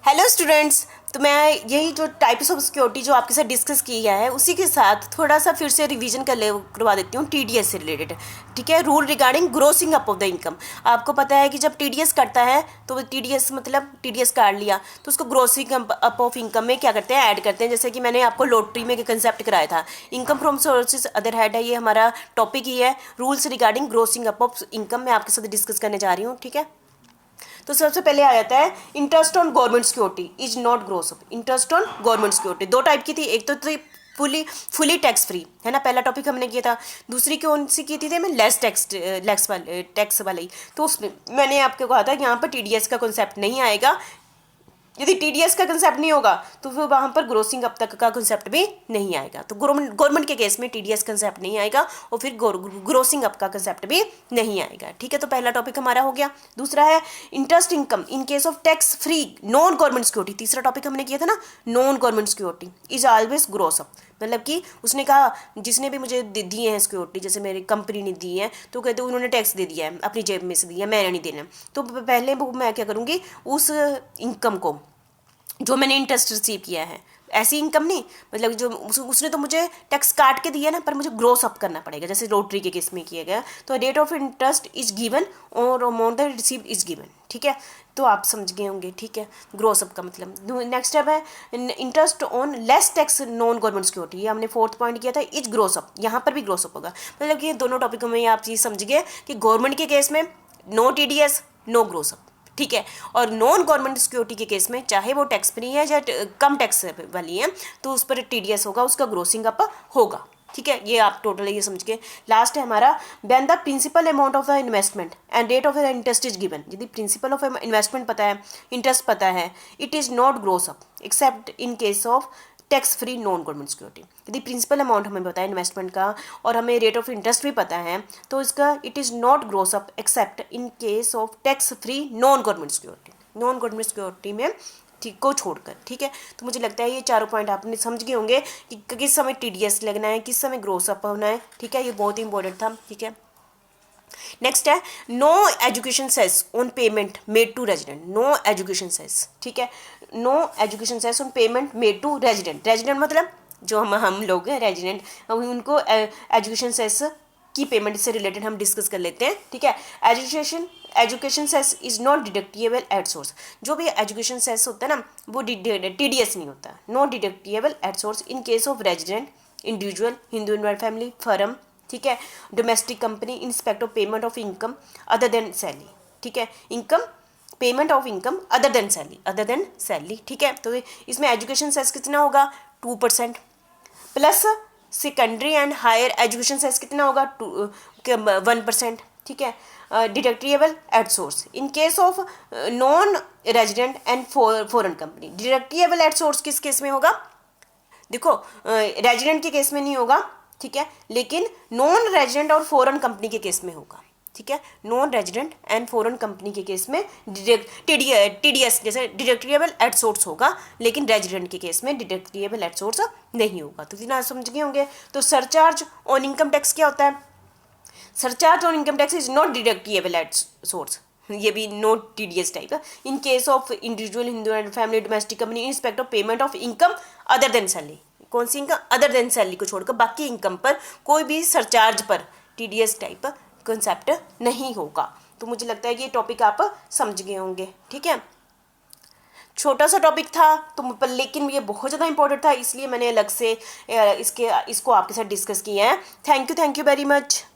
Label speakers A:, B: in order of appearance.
A: Hello students. तो मैं यही जो टाइप्स ऑफ सिक्योरिटी जो आपके साथ डिस्कस किया है उसी के साथ थोड़ा सा फिर से रिवीजन करवा देती हूँ टीडीएस से रिलेटेड। ठीक है, rule regarding grossing up of the income. आपको पता है कि जब टीडीएस कटता है तो टीडीएस मतलब टीडीएस काट लिया तो उसको ग्रोसिंग अप ऑफ इनकम में क्या करते हैं, ऐड करते हैं। जैसे कि मैंने आपको लॉटरी में कंसेप्ट कराया था, income from sources other head है, ये हमारा टॉपिक ही है। Rules regarding grossing up of income मैं आपके साथ डिस्कस करने जा रही हूँ। ठीक है, तो सबसे पहले आ जाता है interest on government security is not gross up. Interest on government security दो टाइप की थी, एक तो थी फुली टैक्स फ्री, है ना, पहला टॉपिक हमने किया था। दूसरी कौन सी की थी मैं लेस टैक्स वाली। तो उसमें मैंने आपको कहा था यहाँ पर टीडीएस का कॉन्सेप्ट नहीं आएगा। यदि टीडीएस का कंसेप्ट नहीं होगा तो फिर वहाँ पर ग्रोसिंग अप तक का कंसेप्ट भी नहीं आएगा। तो गवर्नमेंट के केस में टीडीएस कंसेप्ट नहीं आएगा और फिर ग्रोसिंग अप का कंसेप्ट भी नहीं आएगा। ठीक है, तो पहला टॉपिक हमारा हो गया। दूसरा है interest income in case of tax free non government security. तीसरा टॉपिक हमने किया था ना, non government security is always gross up. मतलब कि उसने कहा जिसने भी मुझे दिए हैं सिक्योरिटी, जैसे मेरी कंपनी ने दी है, तो कहते उन्होंने टैक्स दे दिया है, अपनी जेब में से दिया, मैंने नहीं देना। तो पहले मैं क्या करूँगी, उस इनकम को जो मैंने इंटरेस्ट रिसीव किया है, ऐसी इनकम नहीं, मतलब जो उसने तो मुझे टैक्स काट के दिया ना, पर मुझे ग्रोस अप करना पड़ेगा। जैसे लॉटरी के केस में किया गया, तो rate of interest is given और amount that receive is given. ठीक है, तो आप समझ गए होंगे। ठीक है, ग्रोस अप का मतलब। नेक्स्ट स्टेप है interest on less tax non government security, ये हमने फोर्थ पॉइंट किया था, इज ग्रोस अप। यहाँ पर भी ग्रोस अप होगा। मतलब कि दोनों टॉपिकों में आप चीज़ समझ गए कि गवर्नमेंट के केस में no TDS no gross up. ठीक है, और नॉन गवर्नमेंट सिक्योरिटी के केस में चाहे वो टैक्स फ्री है या कम टैक्स वाली है, तो उस पर टीडीएस होगा, उसका ग्रोसिंग अप होगा। ठीक है, ये आप टोटल ये समझ के। लास्ट है हमारा when the principal amount of the investment and rate of the interest is given. यदि प्रिंसिपल ऑफ इन्वेस्टमेंट पता है, इंटरेस्ट पता है, it is not gross up except in case of tax free non government security. यदि principal amount हमें पता है investment का और हमें रेट ऑफ इंटरेस्ट भी पता है, तो इसका it is not gross up except in case of tax free non government security. Non government security में ठीक को छोड़कर। ठीक है, तो मुझे लगता है ये चारों पॉइंट आपने समझ गए होंगे कि किस समय टीडीएस लगना है, किस समय ग्रोस अप होना है। ठीक है, ये बहुत ही इंपॉर्टेंट था। ठीक है, नेक्स्ट है no education cess on payment made to resident. No education cess, ठीक है, no education cess on payment made to resident. Resident मतलब जो हम लोग हैं रेजिडेंट, उनको एजुकेशन सेस की पेमेंट से रिलेटेड हम डिस्कस कर लेते हैं। ठीक है, education cess is not deductible at source. जो भी एजुकेशन सेस होता है ना, वो टीडीएस नहीं होता। Not deductible at source in case of resident, individual, Hindu undivided family, firm, ठीक है, domestic company in respect of payment of income other than salary. ठीक है, income payment of income other than salary. ठीक है, तो इसमें एजुकेशन सेस कितना होगा 2% plus secondary and higher education cess कितना होगा 1%। ठीक है, deductible at source in case of non resident and foreign company. डिडक्टिएबल at source किस केस में होगा, देखो रेजिडेंट के केस में नहीं होगा, ठीक है, लेकिन नॉन रेजिडेंट और फॉरेन कंपनी के केस में होगा। ठीक है, non resident and foreign company के केस में टीडीएस जैसे डिडक्टिएबल एट सोर्स होगा, लेकिन रेजिडेंट के केस में डिडक्टिएबल एट सोर्स नहीं होगा। तो इतना समझ गए होंगे। तो सरचार्ज ऑन इनकम टैक्स क्या होता है, surcharge on income tax is not deductible at source, ये भी नोट टीडीएस टाइप है। In case of individual, Hindu and family, domestic company in respect of payment of income other than salary. कौन सी income, other than salary को छोड़कर बाकी income पर कोई भी सरचार्ज पर टीडीएस टाइप कंसेप्ट नहीं होगा। तो मुझे लगता है कि ये टॉपिक आप समझ गए होंगे। ठीक है, छोटा सा टॉपिक था तो लेकिन ये बहुत ज़्यादा इंपॉर्टेंट था, इसलिए मैंने अलग से इसको आपके साथ डिस्कस किया है। Thank you very much.